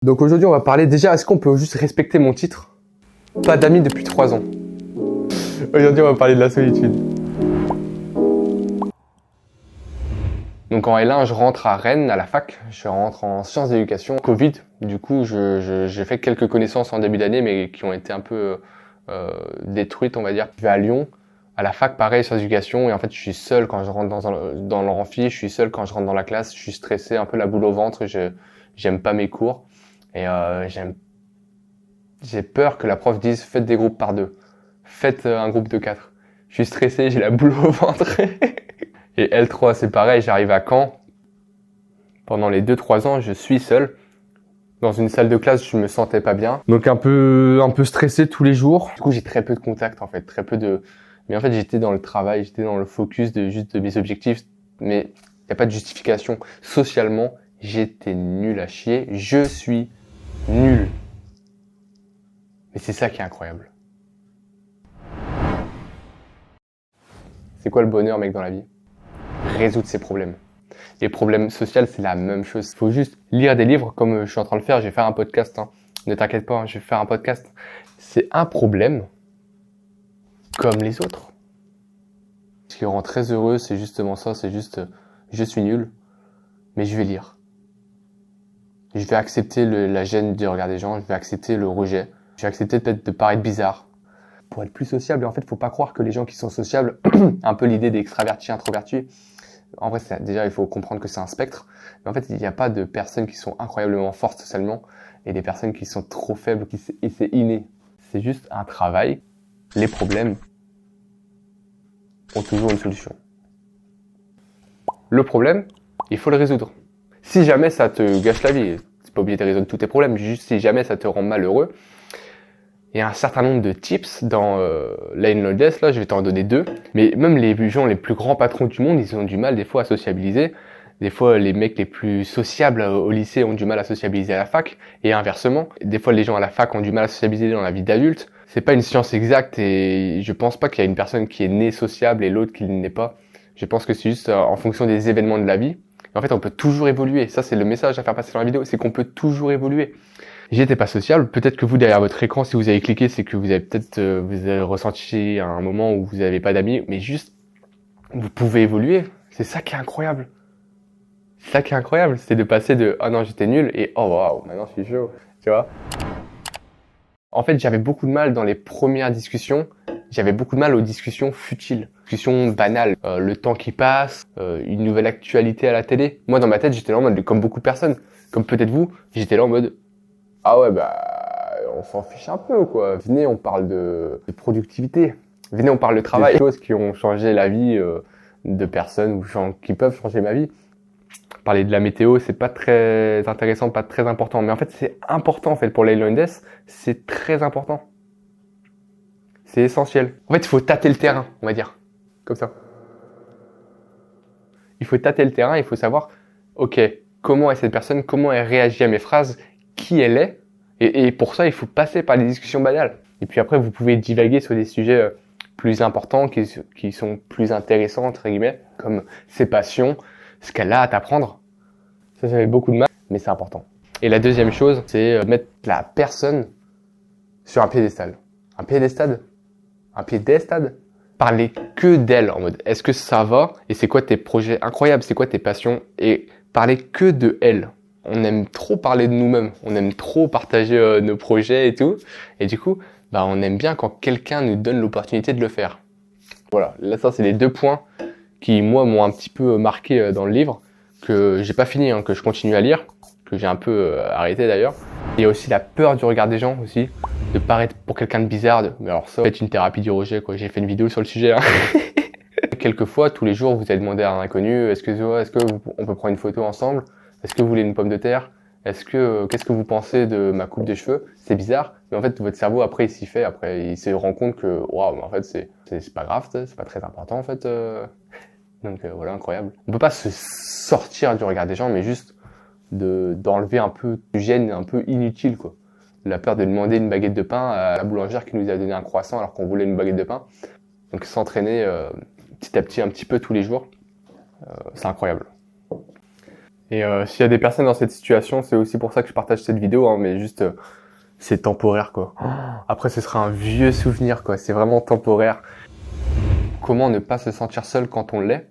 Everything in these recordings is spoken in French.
Donc aujourd'hui, on va parler déjà, est-ce qu'on peut juste respecter mon titre? Pas d'amis depuis 3 ans. Aujourd'hui, on va parler de la solitude. Donc en L1, je rentre à Rennes, à la fac. Je rentre en sciences d'éducation. Covid, du coup, j'ai fait quelques connaissances en début d'année, mais qui ont été un peu détruites, on va dire. Je vais à Lyon, à la fac, pareil, sciences d'éducation. Et en fait, je suis seul quand je rentre dans l'amphi. Je suis seul quand je rentre dans la classe. Je suis stressé, un peu la boule au ventre. J'aime pas mes cours. Et j'ai peur que la prof dise faites des groupes par 2. Faites un groupe de 4. Je suis stressé, j'ai la boule au ventre. Et L3, c'est pareil, j'arrive à Caen. Pendant les 2-3 ans, je suis seul. Dans une salle de classe, je me sentais pas bien. Donc un peu stressé tous les jours. Du coup, j'ai très peu de contacts en fait, mais en fait, j'étais dans le travail, j'étais dans le focus de mes objectifs, mais il n'y a pas de justification. Socialement, j'étais nul à chier. Je suis nul. Mais c'est ça qui est incroyable. C'est quoi le bonheur, mec, dans la vie? Résoudre ses problèmes. Les problèmes sociaux, c'est la même chose. Il faut juste lire des livres, comme je suis en train de le faire. Je vais faire un podcast. Ne t'inquiète pas, je vais faire un podcast. C'est un problème comme les autres. Ce qui rend très heureux, c'est justement ça. C'est juste, je suis nul, mais je vais lire. Je vais accepter la gêne du regard des gens. Je vais accepter le rejet. Je vais accepter peut-être de paraître bizarre. Pour être plus sociable, et en fait, faut pas croire que les gens qui sont sociables, un peu l'idée d'extraverti, introverti, en vrai, déjà, il faut comprendre que c'est un spectre. Mais en fait, il n'y a pas de personnes qui sont incroyablement fortes socialement et des personnes qui sont trop faibles, et c'est inné. C'est juste un travail. Les problèmes ont toujours une solution. Le problème, il faut le résoudre. Si jamais ça te gâche la vie, c'est pas obligé de résoudre tous tes problèmes, juste si jamais ça te rend malheureux, il y a un certain nombre de tips dans Line Loneliness, là, je vais t'en donner 2. Mais même les gens les plus grands patrons du monde, ils ont du mal des fois à sociabiliser. Des fois, les mecs les plus sociables au lycée ont du mal à sociabiliser à la fac. Et inversement, des fois, les gens à la fac ont du mal à sociabiliser dans la vie d'adulte. C'est pas une science exacte et je pense pas qu'il y a une personne qui est née sociable et l'autre qui ne l'est pas. Je pense que c'est juste en fonction des événements de la vie. Et en fait, on peut toujours évoluer. Ça, c'est le message à faire passer dans la vidéo, c'est qu'on peut toujours évoluer. J'étais pas sociable. Peut-être que vous, derrière votre écran, si vous avez cliqué, c'est que vous avez peut-être vous avez ressenti à un moment où vous n'avez pas d'amis. Mais juste, vous pouvez évoluer. C'est ça qui est incroyable. C'est ça qui est incroyable. C'est de passer de « Oh non, j'étais nul » et « Oh waouh, maintenant je suis chaud ». Tu vois? En fait, j'avais beaucoup de mal dans les premières discussions. J'avais beaucoup de mal aux discussions futiles, discussions banales. Le temps qui passe, une nouvelle actualité à la télé. Moi, dans ma tête, j'étais là en mode, comme beaucoup de personnes, comme peut-être vous, j'étais là en mode ah ouais, on s'en fiche un peu, quoi. Venez, on parle de productivité. Venez, on parle de travail. Des choses qui ont changé la vie de personnes ou qui peuvent changer ma vie. Parler de la météo, c'est pas très intéressant, pas très important. Mais en fait, c'est important, en fait, pour les Loneliness. C'est très important. C'est essentiel. En fait, il faut tâter le terrain, on va dire. Comme ça. Il faut tâter le terrain, il faut savoir, ok, comment est cette personne, comment elle réagit à mes phrases, qui elle est. Et pour ça, il faut passer par des discussions banales. Et puis après, vous pouvez divaguer sur des sujets plus importants, qui sont plus intéressants, entre guillemets, comme ses passions, ce qu'elle a à t'apprendre. Ça, j'avais beaucoup de mal, mais c'est important. Et la deuxième chose, c'est mettre la personne sur un piédestal. Un piédestal? Un piédestal? Parler que d'elle, en mode, est-ce que ça va? Et c'est quoi tes projets incroyables? C'est quoi tes passions? Et parler que de elle. On aime trop parler de nous-mêmes, on aime trop partager nos projets et tout. Et du coup, on aime bien quand quelqu'un nous donne l'opportunité de le faire. Voilà, là ça c'est les 2 points qui moi m'ont un petit peu marqué dans le livre, que j'ai pas fini, que je continue à lire, que j'ai un peu arrêté d'ailleurs. Il y a aussi la peur du regard des gens aussi, de paraître pour quelqu'un de bizarre. Mais alors ça, c'est une thérapie du rejet, quoi. J'ai fait une vidéo sur le sujet. Quelquefois, tous les jours, vous allez demander à un inconnu, est-ce que on peut prendre une photo ensemble? Est-ce que vous voulez une pomme de terre? Qu'est-ce que vous pensez de ma coupe de cheveux? C'est bizarre, mais en fait, votre cerveau, après, il s'y fait. Après, il se rend compte que, waouh, mais en fait, c'est pas grave, c'est pas très important, en fait. Donc, voilà, incroyable. On peut pas se sortir du regard des gens, mais juste d'enlever un peu de gêne un peu inutile, quoi. La peur de demander une baguette de pain à la boulangère qui nous a donné un croissant alors qu'on voulait une baguette de pain. Donc, s'entraîner petit à petit, un petit peu tous les jours, c'est incroyable. Et s'il y a des personnes dans cette situation, c'est aussi pour ça que je partage cette vidéo, hein, mais juste c'est temporaire quoi. Après ce sera un vieux souvenir quoi, c'est vraiment temporaire. Comment ne pas se sentir seul quand on l'est?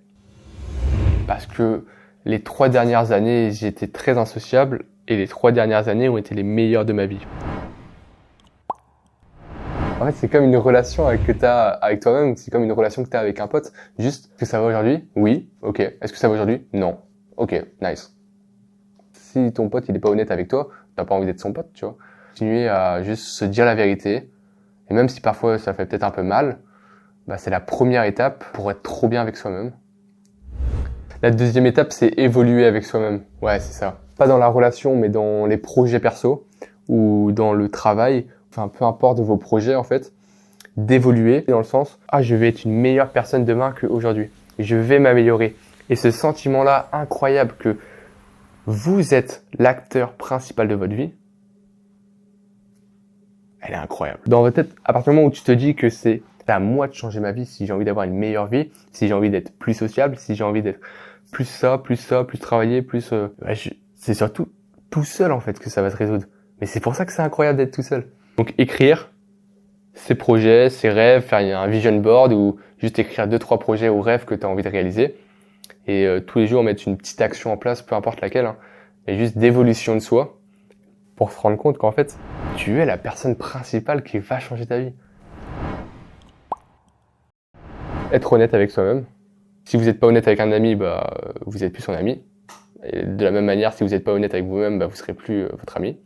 Parce que les 3 dernières années, j'étais très insociable et les 3 dernières années ont été les meilleures de ma vie. En fait, c'est comme une relation que tu as avec toi-même, c'est comme une relation que tu as avec un pote. Juste, est-ce que ça va aujourd'hui? Oui, ok. Est-ce que ça va aujourd'hui? Non. Ok, nice. Si ton pote il est pas honnête avec toi, t'as pas envie d'être son pote, tu vois. Continuer à juste se dire la vérité, et même si parfois ça fait peut-être un peu mal, bah c'est la première étape pour être trop bien avec soi-même. La deuxième étape, c'est évoluer avec soi-même. Ouais, c'est ça. Pas dans la relation, mais dans les projets perso ou dans le travail. Enfin, peu importe vos projets, en fait. D'évoluer dans le sens, je vais être une meilleure personne demain qu'aujourd'hui. Je vais m'améliorer. Et ce sentiment-là incroyable que vous êtes l'acteur principal de votre vie, elle est incroyable. Dans votre tête, à partir du moment où tu te dis que c'est à moi de changer ma vie, si j'ai envie d'avoir une meilleure vie, si j'ai envie d'être plus sociable, si j'ai envie d'être plus travailler, plus... c'est surtout tout seul en fait que ça va se résoudre. Mais c'est pour ça que c'est incroyable d'être tout seul. Donc écrire ses projets, ses rêves, faire un vision board ou juste écrire 2-3 projets ou rêves que tu as envie de réaliser. Et tous les jours mettre une petite action en place, peu importe laquelle, hein, et juste d'évolution de soi pour se rendre compte qu'en fait, tu es la personne principale qui va changer ta vie. Être honnête avec soi-même. Si vous n'êtes pas honnête avec un ami, vous n'êtes plus son ami. Et de la même manière, si vous n'êtes pas honnête avec vous-même, vous serez plus votre ami.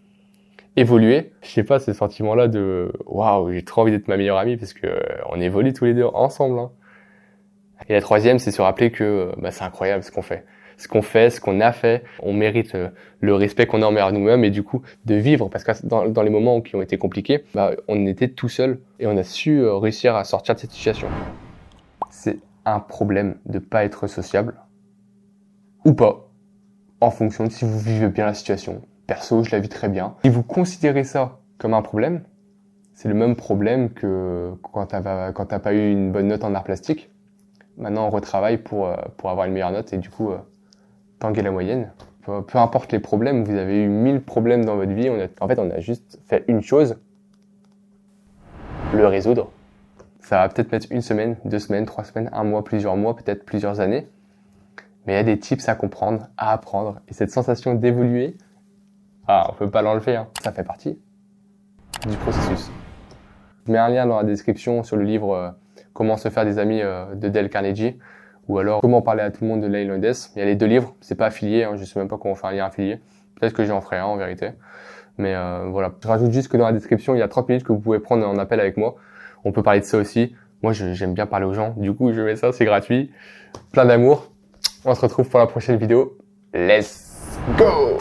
Évoluer, je sais pas, ce sentiment-là de waouh, j'ai trop envie d'être ma meilleure amie parce que on évolue tous les deux ensemble. Hein. Et la troisième, c'est se rappeler que c'est incroyable ce qu'on fait. Ce qu'on fait, ce qu'on a fait, on mérite le respect qu'on a envers nous-mêmes et du coup de vivre parce que dans les moments qui ont été compliqués, on était tout seul et on a su réussir à sortir de cette situation. C'est un problème de pas être sociable ou pas, en fonction de si vous vivez bien la situation. Perso, je la vis très bien. Si vous considérez ça comme un problème, c'est le même problème que quand t'as pas eu une bonne note en art plastique. Maintenant, on retravaille pour avoir une meilleure note et du coup, tanguer la moyenne. Peu importe les problèmes, vous avez eu 1000 problèmes dans votre vie. On a juste fait une chose, le résoudre. Ça va peut-être mettre 1 semaine, 2 semaines, 3 semaines, 1 mois, plusieurs mois, peut-être plusieurs années. Mais il y a des tips à comprendre, à apprendre. Et cette sensation d'évoluer, on peut pas l'enlever, hein. Ça fait partie du processus. Je mets un lien dans la description sur le livre Comment se faire des amis de Dale Carnegie ou alors Comment parler à tout le monde de Lane Lodes. Il y a les 2 livres, c'est pas affilié, hein. Je sais même pas comment faire un lien affilié. Peut-être que j'en ferai un en vérité. Mais voilà, je rajoute juste que dans la description, il y a 30 minutes que vous pouvez prendre en appel avec moi. On peut parler de ça aussi. Moi, j'aime bien parler aux gens. Du coup, je mets ça, c'est gratuit. Plein d'amour. On se retrouve pour la prochaine vidéo. Let's go!